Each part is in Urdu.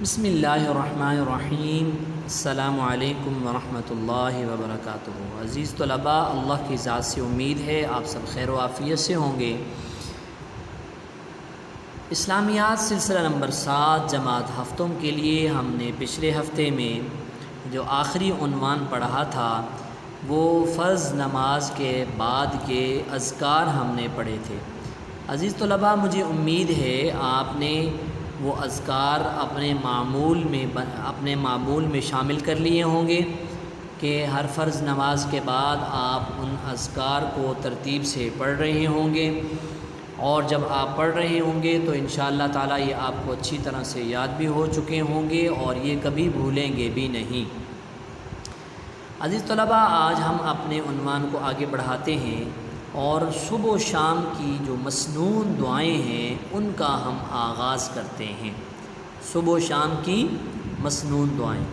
بسم اللہ الرحمن الرحیم۔ السلام علیکم ورحمۃ اللہ وبرکاتہ۔ عزیز طلباء، اللہ کی ذات سے امید ہے آپ سب خیر و عافیت سے ہوں گے۔ اسلامیات سلسلہ نمبر 7 جماعت ہفتوں کے لیے ہم نے پچھلے ہفتے میں جو آخری عنوان پڑھا تھا وہ فرض نماز کے بعد کے اذکار ہم نے پڑھے تھے۔ عزیز طلباء، مجھے امید ہے آپ نے وہ اذکار اپنے معمول میں شامل کر لیے ہوں گے کہ ہر فرض نماز کے بعد آپ ان اذکار کو ترتیب سے پڑھ رہے ہوں گے، اور جب آپ پڑھ رہے ہوں گے تو انشاءاللہ تعالیٰ یہ آپ کو اچھی طرح سے یاد بھی ہو چکے ہوں گے اور یہ کبھی بھولیں گے بھی نہیں۔ عزیز طلباء، آج ہم اپنے عنوان کو آگے بڑھاتے ہیں اور صبح و شام کی جو مسنون دعائیں ہیں ان کا ہم آغاز کرتے ہیں۔ صبح و شام کی مسنون دعائیں،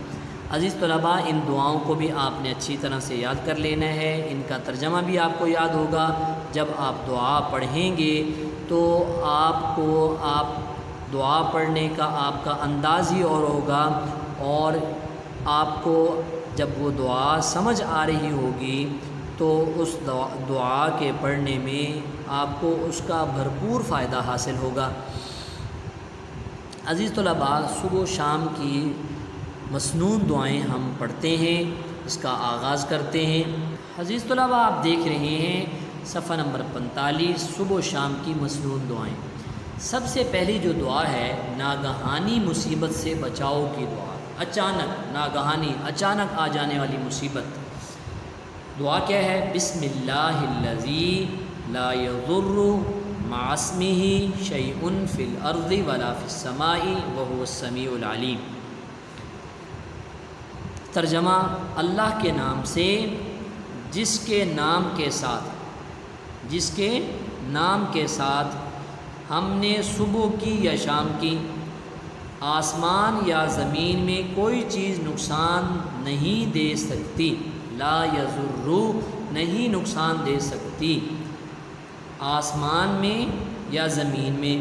عزیز طلباء، ان دعاؤں کو بھی آپ نے اچھی طرح سے یاد کر لینا ہے۔ ان کا ترجمہ بھی آپ کو یاد ہوگا۔ جب آپ دعا پڑھیں گے تو آپ دعا پڑھنے کا آپ کا انداز ہی اور ہوگا، اور آپ کو جب وہ دعا سمجھ آ رہی ہوگی تو اس دعا کے پڑھنے میں آپ کو اس کا بھرپور فائدہ حاصل ہوگا۔ عزیز طلباء، صبح و شام کی مسنون دعائیں ہم پڑھتے ہیں، اس کا آغاز کرتے ہیں۔ عزیز طلباء، آپ دیکھ رہے ہیں صفحہ نمبر 45، صبح و شام کی مسنون دعائیں۔ سب سے پہلی جو دعا ہے ناگہانی مصیبت سے بچاؤ کی دعا، اچانک آ جانے والی مصیبت۔ دعا کیا ہے؟ بسم اللہ الذی لا یضر مع اسمہ شیء فی الارض ولا فی السماء وہو السمیع العلیم۔ ترجمہ: اللہ کے نام سے جس کے نام کے ساتھ ہم نے صبح کی یا شام کی، آسمان یا زمین میں کوئی چیز نقصان نہیں دے سکتی۔ لا یضر، نہیں نقصان دے سکتی، آسمان میں یا زمین میں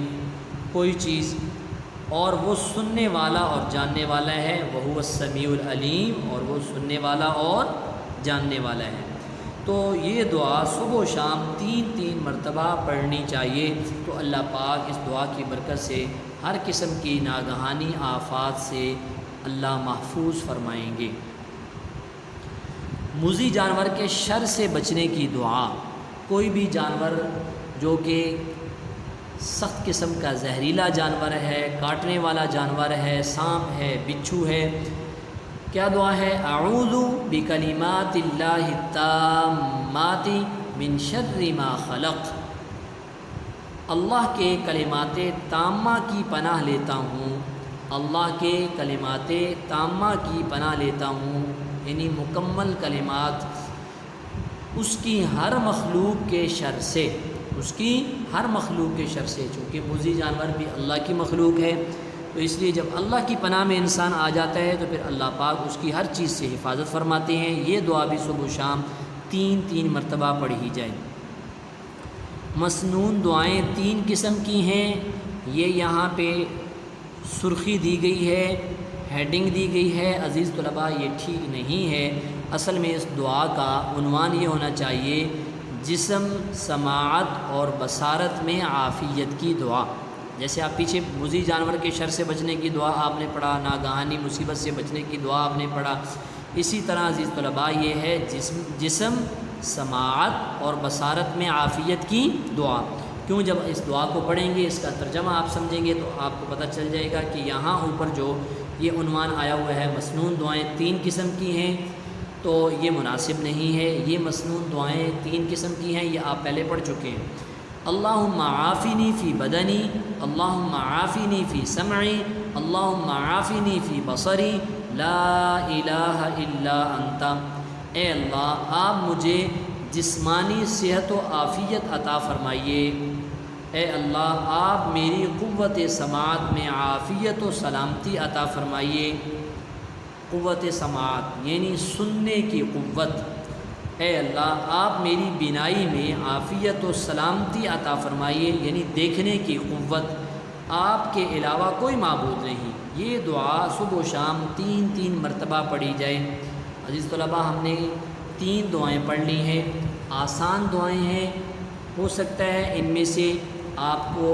کوئی چیز، اور وہ سننے والا اور جاننے والا ہے۔ وہو السمیع العلیم، اور وہ سننے والا اور جاننے والا ہے۔ تو یہ دعا صبح و شام 3 مرتبہ پڑھنی چاہیے، تو اللہ پاک اس دعا کی برکت سے ہر قسم کی ناگہانی آفات سے اللہ محفوظ فرمائیں گے۔ موذی جانور کے شر سے بچنے کی دعا۔ کوئی بھی جانور جو کہ سخت قسم کا زہریلا جانور ہے، کاٹنے والا جانور ہے، سانپ ہے، بچھو ہے، کیا دعا ہے؟ اعوذ بکلمات اللہ التامات من شر ما خلق۔ اللہ کے کلمات تامہ کی پناہ لیتا ہوں، اللہ کے کلمات تامہ کی پناہ لیتا ہوں، یعنی مکمل کلمات، اس کی ہر مخلوق کے شر سے، چونکہ موذی جانور بھی اللہ کی مخلوق ہے، تو اس لیے جب اللہ کی پناہ میں انسان آ جاتا ہے تو پھر اللہ پاک اس کی ہر چیز سے حفاظت فرماتے ہیں۔ یہ دعا بھی صبح و شام 3 مرتبہ پڑھی جائے۔ مسنون دعائیں 3 قسم کی ہیں، یہ یہاں پہ سرخی دی گئی ہے، ہیڈنگ دی گئی ہے۔ عزیز طلباء، یہ ٹھیک نہیں ہے۔ اصل میں اس دعا کا عنوان یہ ہونا چاہیے: جسم، سماعت اور بصارت میں عافیت کی دعا۔ جیسے آپ پیچھے موذی جانور کے شر سے بچنے کی دعا آپ نے پڑھا، ناگہانی مصیبت سے بچنے کی دعا آپ نے پڑھا، اسی طرح عزیز طلباء یہ ہے جسم، سماعت اور بصارت میں عافیت کی دعا۔ کیوں؟ جب اس دعا کو پڑھیں گے، اس کا ترجمہ آپ سمجھیں گے تو آپ کو پتہ چل جائے گا کہ یہاں اوپر جو یہ عنوان آیا ہوا ہے مسنون دعائیں 3 قسم کی ہیں، تو یہ مناسب نہیں ہے۔ یہ مسنون دعائیں 3 قسم کی ہیں، یہ آپ پہلے پڑھ چکے ہیں۔ اللہم عافنی فی بدنی، اللہم عافنی فی سمعی، اللہم عافنی فی بصری، لا الہ الا انت۔ اے اللہ، آپ مجھے جسمانی صحت و عافیت عطا فرمائیے۔ اے اللہ، آپ میری قوت سماعت میں عافیت و سلامتی عطا فرمائیے۔ قوت سماعت یعنی سننے کی قوت۔ اے اللہ، آپ میری بینائی میں عافیت و سلامتی عطا فرمائیے، یعنی دیکھنے کی قوت۔ آپ کے علاوہ کوئی معبود نہیں، یہ دعا صبح و شام 3 مرتبہ پڑھی جائے۔ عزیز طلباء، ہم نے 3 دعائیں پڑھ لی ہیں، آسان دعائیں ہیں، ہو سکتا ہے ان میں سے آپ کو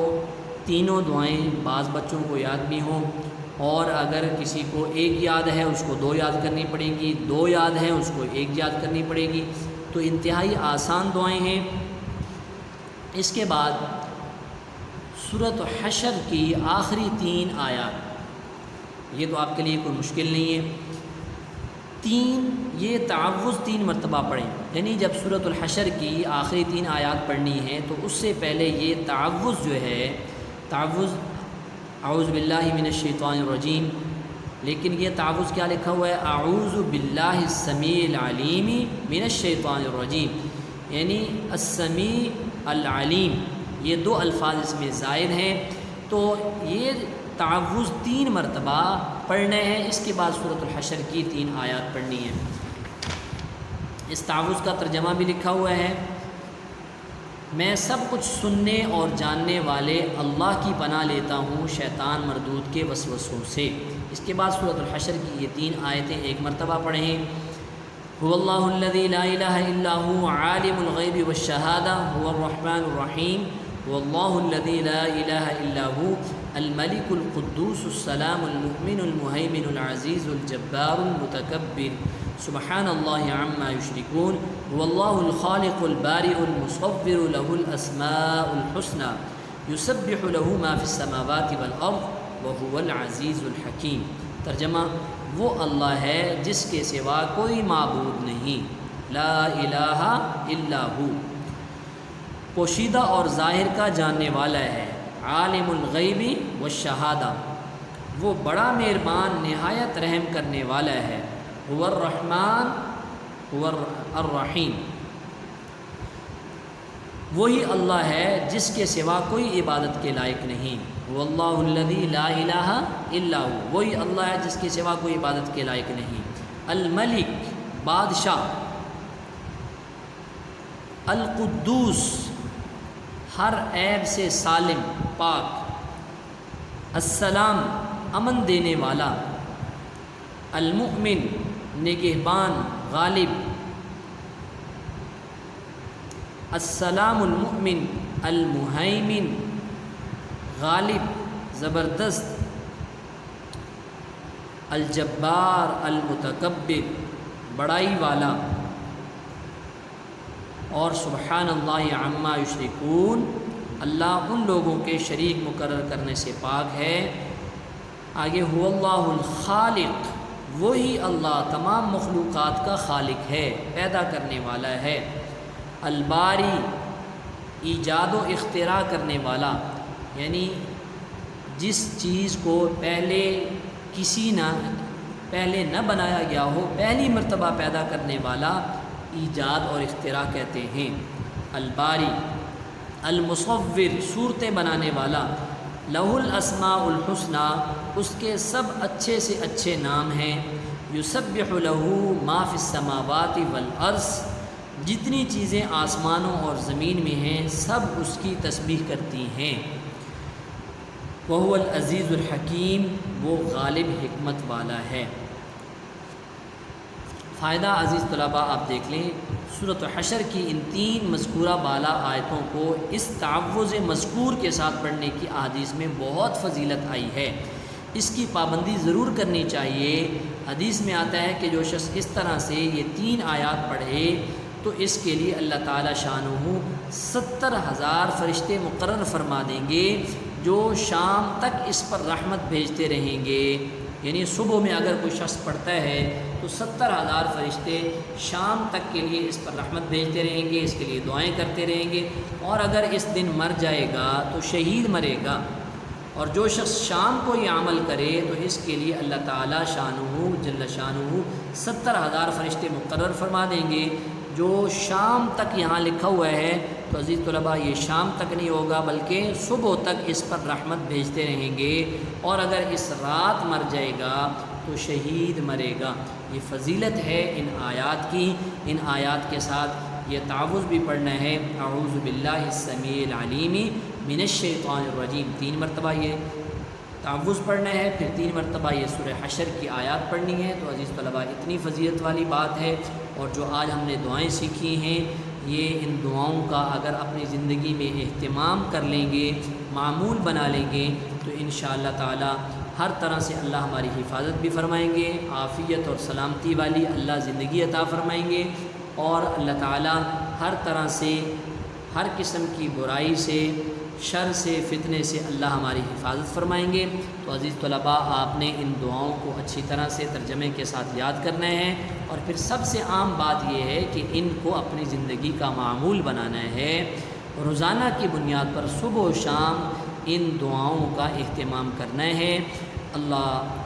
تینوں دعائیں بعض بچوں کو یاد بھی ہوں، اور اگر کسی کو ایک یاد ہے اس کو 2 یاد کرنی پڑیں گی، 2 یاد ہیں اس کو 1 یاد کرنی پڑے گی، تو انتہائی آسان دعائیں ہیں۔ اس کے بعد سورۃ حشر کی آخری 3 آیات، یہ تو آپ کے لیے کوئی مشکل نہیں ہے، یہ تعوذ 3 مرتبہ پڑھیں، یعنی جب سورۃ الحشر کی آخری 3 آیات پڑھنی ہے تو اس سے پہلے یہ تعوذ جو ہے، تعوذ اعوذ باللہ من الشیطان الرجیم، لیکن یہ تعوذ کیا لکھا ہوا ہے؟ اعوذ باللہ السمیع العلیم من الشیطان الرجیم، یعنی السمیع العلیم، یہ 2 الفاظ اس میں زائد ہیں، تو یہ تعوذ 3 مرتبہ پڑھنے ہیں۔ اس کے بعد سورۃ الحشر کی 3 آیات پڑھنی ہے۔ اس تعوذ کا ترجمہ بھی لکھا ہوا ہے، میں سب کچھ سننے اور جاننے والے اللہ کی پناہ لیتا ہوں شیطان مردود کے وسوسوں سے۔ اس کے بعد سورۃ الحشر کی یہ 3 آیتیں 1 مرتبہ پڑھیں۔ هو اللہ الذی لا الہ الا هو عالم الغیب والشہادہ هو الرحمن الرحیم هو اللہ الذی لا الہ الا هو الملک القدوس السلام المؤمن المہیمن العزیز الجبار المتکبر سبحان اللہ عما یشرکون هو اللہ الخالق البارئ المصور له الاسماء الحسنى یسبح له ما فی السماوات والارض وهو العزیز الحکیم۔ ترجمہ، وہ اللہ ہے جس کے سوا کوئی معبود نہیں، لا الہ الا ہو، پوشیدہ اور ظاہر کا جاننے والا ہے، عالم الغیب والشہادہ، وہ بڑا مہربان نہایت رحم کرنے والا ہے، هو الرحمن هو الرحیم، وہی اللہ ہے جس کے سوا کوئی عبادت کے لائق نہیں، هو اللہ الذی لا الہ الا هو، وہی اللہ ہے جس کے سوا کوئی عبادت کے لائق نہیں، الملک بادشاہ، القدوس ہر عیب سے سالم پاک، السلام امن دینے والا، المؤمن نگہبان غالب، السلام المؤمن المہیمن غالب زبردست، الجبار المتکبر بڑائی والا، اور سبحان اللہ عما یشرکون، اللہ ان لوگوں کے شریک مقرر کرنے سے پاک ہے۔ آگے هو اللہ الخالق، وہی اللہ تمام مخلوقات کا خالق ہے، پیدا کرنے والا ہے، الباری ایجاد و اختراع کرنے والا، یعنی جس چیز کو پہلے نہ بنایا گیا ہو، پہلی مرتبہ پیدا کرنے والا ایجاد اور اختراع کہتے ہیں، الباری، المصور صورتیں بنانے والا، لہ الاسماء الحسنی، اس کے سب اچھے سے اچھے نام ہیں، یسبح لہ ما فی السماوات والارض، جتنی چیزیں آسمانوں اور زمین میں ہیں سب اس کی تسبیح کرتی ہیں، وہو العزیز الحکیم، وہ غالب حکمت والا ہے۔ فائدہ عزیز طلباء آپ دیکھ لیں، سورۃ حشر کی ان 3 مذکورہ بالا آیتوں کو اس تعوذ مذکور کے ساتھ پڑھنے کی احادیث میں بہت فضیلت آئی ہے، اس کی پابندی ضرور کرنی چاہیے۔ حدیث میں آتا ہے کہ جو شخص اس طرح سے یہ 3 آیات پڑھے تو اس کے لیے اللہ تعالی شانہ 70,000 فرشتے مقرر فرما دیں گے جو شام تک اس پر رحمت بھیجتے رہیں گے، یعنی صبح میں اگر کوئی شخص پڑھتا ہے تو 70,000 فرشتے شام تک کے لیے اس پر رحمت بھیجتے رہیں گے، اس کے لیے دعائیں کرتے رہیں گے، اور اگر اس دن مر جائے گا تو شہید مرے گا، اور جو شخص شام کو یہ عمل کرے تو اس کے لیے اللہ تعالی شانہ جل شانہ 70,000 فرشتے مقرر فرما دیں گے۔ جو شام تک یہاں لکھا ہوا ہے تو عزیز طلباء یہ شام تک نہیں ہوگا بلکہ صبح تک اس پر رحمت بھیجتے رہیں گے، اور اگر اس رات مر جائے گا تو شہید مرے گا۔ یہ فضیلت ہے ان آیات کی۔ ان آیات کے ساتھ یہ تعوذ بھی پڑھنا ہے، اعوذ باللہ السمیع العلیم من الشیطان الرجیم، 3 مرتبہ یہ تعوذ پڑھنا ہے، پھر 3 مرتبہ یہ سورہ حشر کی آیات پڑھنی ہے۔ تو عزیز طلباء اتنی فضیلت والی بات ہے، اور جو آج ہم نے دعائیں سیکھی ہیں یہ ان دعاؤں کا اگر اپنی زندگی میں اہتمام کر لیں گے، معمول بنا لیں گے، تو انشاءاللہ تعالی ہر طرح سے اللہ ہماری حفاظت بھی فرمائیں گے، عافیت اور سلامتی والی اللہ زندگی عطا فرمائیں گے، اور اللہ تعالی ہر طرح سے ہر قسم کی برائی سے، شر سے، فتنے سے اللہ ہماری حفاظت فرمائیں گے۔ تو عزیز طلباء آپ نے ان دعاؤں کو اچھی طرح سے ترجمے کے ساتھ یاد کرنا ہے، اور پھر سب سے عام بات یہ ہے کہ ان کو اپنی زندگی کا معمول بنانا ہے، روزانہ کی بنیاد پر صبح و شام ان دعاؤں کا اہتمام کرنا ہے۔ اللہ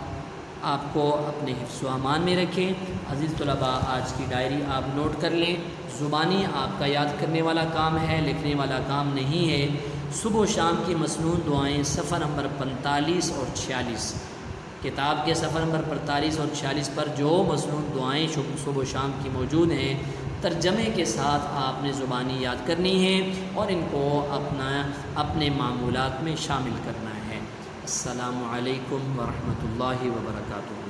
آپ کو اپنے حفظ و امان میں رکھیں۔ عزیز طلباء آج کی ڈائری آپ نوٹ کر لیں، زبانی آپ کا یاد کرنے والا کام ہے، لکھنے والا کام نہیں ہے۔ صبح و شام کی مسنون دعائیں صفحہ نمبر 45 اور 46، کتاب کے صفحہ نمبر 45 اور 46 پر جو مسنون دعائیں صبح و شام کی موجود ہیں، ترجمے کے ساتھ آپ نے زبانی یاد کرنی ہے اور ان کو اپنے معمولات میں شامل کرنا ہے۔ السلام علیکم ورحمۃ اللہ وبرکاتہ۔